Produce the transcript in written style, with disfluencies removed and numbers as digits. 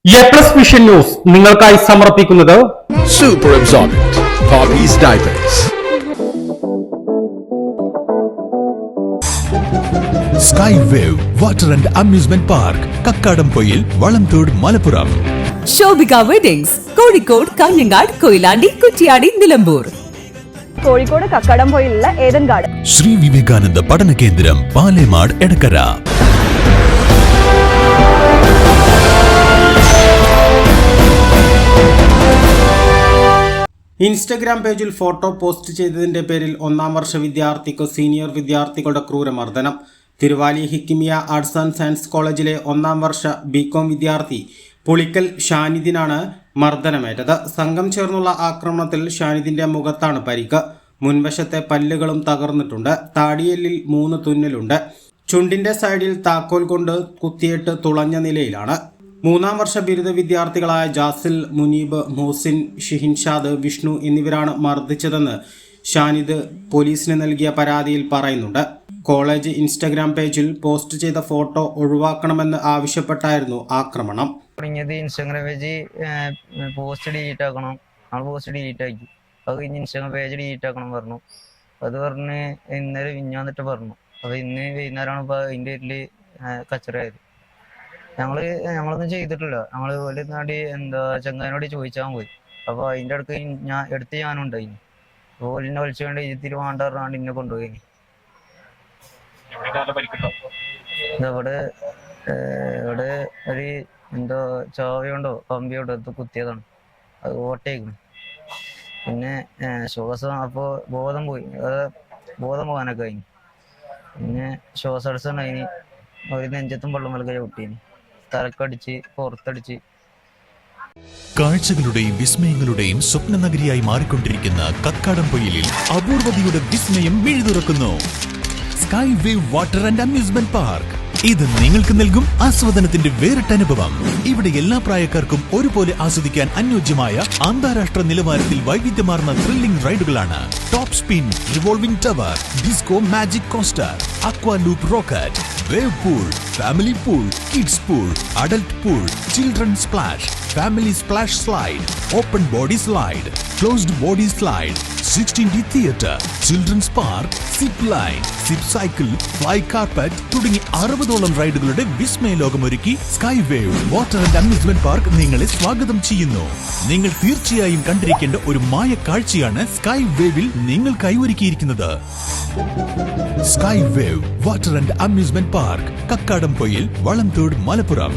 A+ vision news നിങ്ങൾക്കായി സമർപ്പിക്കുന്നത് Super Absorbent Hobbies Diapers. Sky Wave Water and Amusement Park, Kakkadampoyil, Valamthode, Malappuram. Shobhika weddings, Kozhikode, Kanhangad, Koyilandy, Kuttiyadi, Nilambur. Kozhikode കക്കാടംപൊയിലുള്ള Eden garden. Sri Vivekananda Padana Kendram, Palemad, Edakkara. Instagram പേജിൽ photo post ചെയ്തതിന്റെ പേരിൽ 1ാം വർഷ വിദ്യാർത്ഥിക്ക് സീനിയർ വിദ്യാർത്ഥികളുടെ ക്രൂരമർദ്ദനം. Thiruvali Hikkimiya arts and science കോളേജിലെ 1ാം വർഷ ബികോം വിദ്യാർത്ഥി പുളിക്കൽ ഷാനിദിനാണ് മർദ്ദനമേറ്റത്. സംഘം ചേർന്നുള്ള ആക്രമണത്തിൽ ഷാനിദിന്റെ മുഖത്താണ് പരിക്ക്. മുൻവശത്തെ പല്ലുകളും തകർന്നിട്ടുണ്ട്. താടിയെല്ലിൽ 3 തുന്നലുണ്ട്. ചുണ്ടിന്റെ സൈഡിൽ താക്കോൽ കൊണ്ട് കുത്തിയിട്ട് തുളഞ്ഞ നിലയിലാണ്. 3ാം വർഷ ബിരുദ വിദ്യാർത്ഥികളായ ജാസിൽ, മുനീബ്, മുഹസിൻ, ഷിഹിൻഷാദ്, വിഷ്ണു എന്നിവരാണ് മർദ്ദിച്ചതെന്ന് ഷാനിദ് പോലീസിന് നൽകിയ പരാതിയിൽ പറയുന്നുണ്ട്. കോളേജ് ഇൻസ്റ്റഗ്രാം പേജിൽ പോസ്റ്റ് ചെയ്ത ഫോട്ടോ ഒഴിവാക്കണമെന്ന് ആവശ്യപ്പെട്ടായിരുന്നു ആക്രമണം. ഇൻസ്റ്റാഗ്രാം പേജ് പോസ്റ്റ് ഡിലീറ്റ് ആക്കണം, പോസ്റ്റ് ഡിലീറ്റ് ആക്കി. അത് കഴിഞ്ഞ് ഇൻസ്റ്റാഗ്രാം പേജ് ഡിലീറ്റ് ആക്കണം പറഞ്ഞു. അത് പറഞ്ഞ് ഇന്നലെ വിഞ്ഞാന്നിട്ട് പറഞ്ഞു. അപ്പോൾ ഇന്ന് വൈകുന്നേരമാണ് ഇപ്പോൾ അതിൻ്റെ പേരിൽ കച്ചറയായത്. ഞങ്ങളൊന്നും ചെയ്തിട്ടില്ല. ഞങ്ങൾ ഒരു നാടി ചങ്ങാനോട് ചോദിച്ചാൽ പോയി. അപ്പോൾ അതിൻ്റെ അടുത്ത് ഞാനുണ്ടായി. ഓലിനെ വിളിച്ചുകൊണ്ട് ഇതിൽ വേണ്ട പറഞ്ഞാണ്ട് ഇന്നെ കൊണ്ടുപോയി. ഇവിടെ ഒരു ചാവയുണ്ടോ കമ്പിയോണ്ടോ ഇത് കുത്തിയതാണ്. അത് ഓട്ടേക്കുന്നു. പിന്നെ ശ്വാസം, അപ്പോൾ ബോധം പോയി. ബോധം പോകാനൊക്കെ കഴിഞ്ഞു. പിന്നെ ശ്വാസടസ്സം ഉണ്ടായിന്. ഒരു നെഞ്ചത്തും വെള്ളം നൽകി ഒട്ടീന്. തലക്കടിച്ച് പുറത്തടിച്ച്. കാഴ്ചകളുടെയും വിസ്മയങ്ങളുടെയും സ്വപ്ന നഗരിയായി മാറിക്കൊണ്ടിരിക്കുന്ന കക്കാടംപൊയിലിൽ അപൂർവതയുടെ വിസ്മയം മിഴിതുറക്കുന്നു. Sky wave water and amusement park. ഇത് നിങ്ങൾക്ക് നൽകും ആസ്വാദനത്തിന്റെ വേറിട്ട അനുഭവം. ഇവിടെ എല്ലാ പ്രായക്കാർക്കും ഒരുപോലെ ആസ്വദിക്കാൻ അനുയോജ്യമായ അന്താരാഷ്ട്ര നിലവാരത്തിൽ വൈവിധ്യമാർന്ന ത്രില്ലിംഗ് റൈഡുകളാണ്. Top spin, revolving tower, disco magic coaster, aqua loop rocket, wave pool, family pool, kids pool, adult pool, children splash, family splash slide, open body slide, closed body slide, 16D theatre, children's park, zip line, zip cycle, fly carpet തുടങ്ങി 60ഓളം റൈഡുകളുടെ വിസ്മയ ലോകമൊരുക്കി sky wave water and amusement park നിങ്ങളെ സ്വാഗതം ചെയ്യുന്നു. നിങ്ങൾ തീർച്ചയായും കണ്ടിരിക്കേണ്ട ഒരു മായ കാഴ്ചയാണ് സ്കൈ വേവിൽ നിങ്ങൾക്കായി ഒരുക്കിയിരിക്കുന്നത്. Sky wave water and amusement park, Kakkadampoyil, Valamthode, Malappuram.